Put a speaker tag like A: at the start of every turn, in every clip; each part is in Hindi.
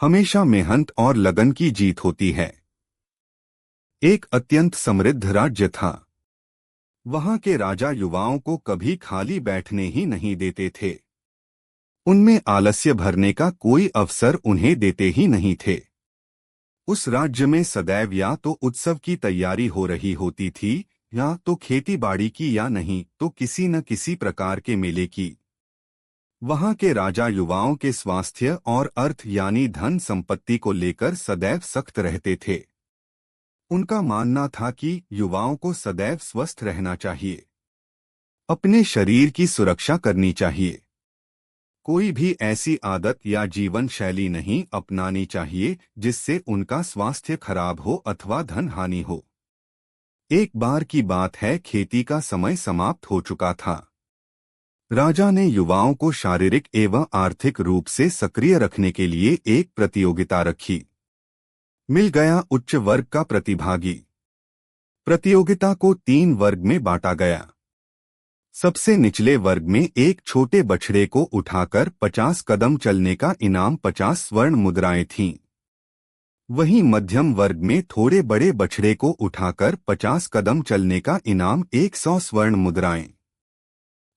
A: हमेशा मेहनत और लगन की जीत होती है। एक अत्यंत समृद्ध राज्य था। वहां के राजा युवाओं को कभी खाली बैठने ही नहीं देते थे। उनमें आलस्य भरने का कोई अवसर उन्हें देते ही नहीं थे। उस राज्य में सदैव या तो उत्सव की तैयारी हो रही होती थी, या तो खेती-बाड़ी की, या नहीं तो किसी न किसी प्रकार के मेले की। वहां के राजा युवाओं के स्वास्थ्य और अर्थ यानी धन संपत्ति को लेकर सदैव सख्त रहते थे। उनका मानना था कि युवाओं को सदैव स्वस्थ रहना चाहिए, अपने शरीर की सुरक्षा करनी चाहिए। कोई भी ऐसी आदत या जीवन शैली नहीं अपनानी चाहिए जिससे उनका स्वास्थ्य खराब हो अथवा धन हानि हो। एक बार की बात है, खेती का समय समाप्त हो चुका था। राजा ने युवाओं को शारीरिक एवं आर्थिक रूप से सक्रिय रखने के लिए एक प्रतियोगिता रखी। मिल गया उच्च वर्ग का प्रतिभागी। प्रतियोगिता को 3 वर्ग में बांटा गया। सबसे निचले वर्ग में एक छोटे बछड़े को उठाकर 50 कदम चलने का इनाम 50 स्वर्ण मुद्राएं थीं। वहीं मध्यम वर्ग में थोड़े बड़े बछड़े को उठाकर 50 कदम चलने का इनाम 100 स्वर्ण मुद्राएं।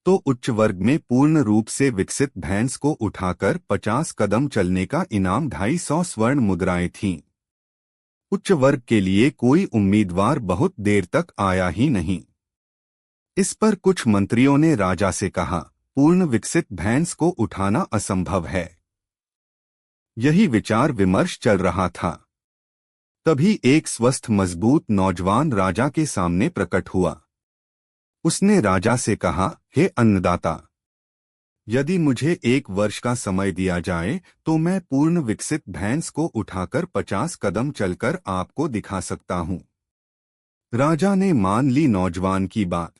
A: तो उच्च वर्ग में पूर्ण रूप से विकसित भैंस को उठाकर 50 कदम चलने का इनाम 250 स्वर्ण मुद्राएं थीं। उच्च वर्ग के लिए कोई उम्मीदवार बहुत देर तक आया ही नहीं। इस पर कुछ मंत्रियों ने राजा से कहा, पूर्ण विकसित भैंस को उठाना असंभव है। यही विचार विमर्श चल रहा था। तभी एक स्वस्थ मजबूत नौजवान राजा के सामने प्रकट हुआ। उसने राजा से कहा, हे अन्नदाता, यदि मुझे 1 वर्ष का समय दिया जाए तो मैं पूर्ण विकसित भैंस को उठाकर 50 कदम चलकर आपको दिखा सकता हूं। राजा ने मान ली नौजवान की बात।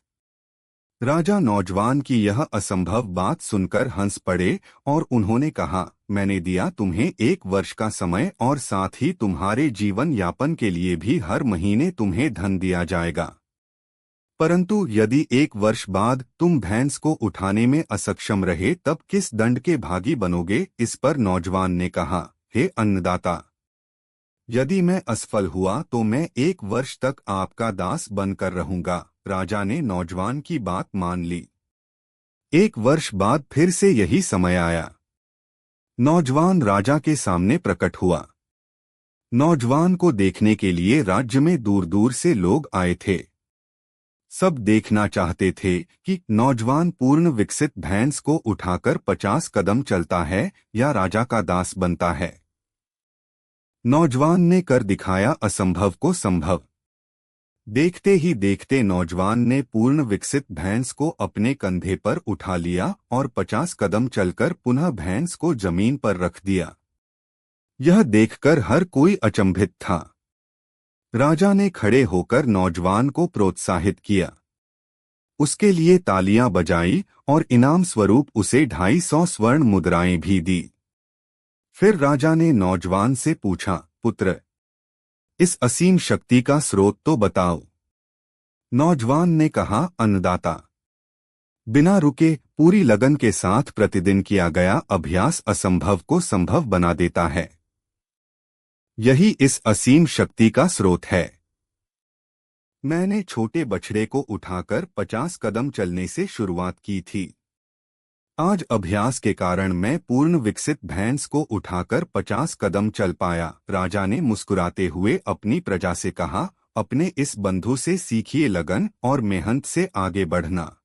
A: राजा नौजवान की यह असंभव बात सुनकर हंस पड़े और उन्होंने कहा, मैंने दिया तुम्हें 1 वर्ष का समय और साथ ही तुम्हारे जीवन यापन के लिए भी हर महीने तुम्हें धन दिया जाएगा। परंतु यदि 1 वर्ष बाद तुम भैंस को उठाने में असक्षम रहे तब किस दंड के भागी बनोगे? इस पर नौजवान ने कहा, हे अन्नदाता, यदि मैं असफल हुआ तो मैं 1 वर्ष तक आपका दास बनकर रहूंगा। राजा ने नौजवान की बात मान ली। 1 वर्ष बाद फिर से यही समय आया। नौजवान राजा के सामने प्रकट हुआ। नौजवान को देखने के लिए राज्य में दूर दूर से लोग आए थे। सब देखना चाहते थे कि नौजवान पूर्ण विकसित भैंस को उठाकर 50 कदम चलता है या राजा का दास बनता है। नौजवान ने कर दिखाया असंभव को संभव। देखते ही देखते नौजवान ने पूर्ण विकसित भैंस को अपने कंधे पर उठा लिया और 50 कदम चलकर पुनः भैंस को जमीन पर रख दिया। यह देखकर हर कोई अचंभित था। राजा ने खड़े होकर नौजवान को प्रोत्साहित किया, उसके लिए तालियां बजाई और इनाम स्वरूप उसे 250 स्वर्ण मुद्राएं भी दी। फिर राजा ने नौजवान से पूछा, पुत्र, इस असीम शक्ति का स्रोत तो बताओ। नौजवान ने कहा, अन्नदाता, बिना रुके पूरी लगन के साथ प्रतिदिन किया गया अभ्यास असंभव को संभव बना देता है। यही इस असीम शक्ति का स्रोत है। मैंने छोटे बछड़े को उठाकर 50 कदम चलने से शुरुआत की थी। आज अभ्यास के कारण मैं पूर्ण विकसित भैंस को उठाकर 50 कदम चल पाया। राजा ने मुस्कुराते हुए अपनी प्रजा से कहा, अपने इस बंधु से सीखिए लगन और मेहनत से आगे बढ़ना।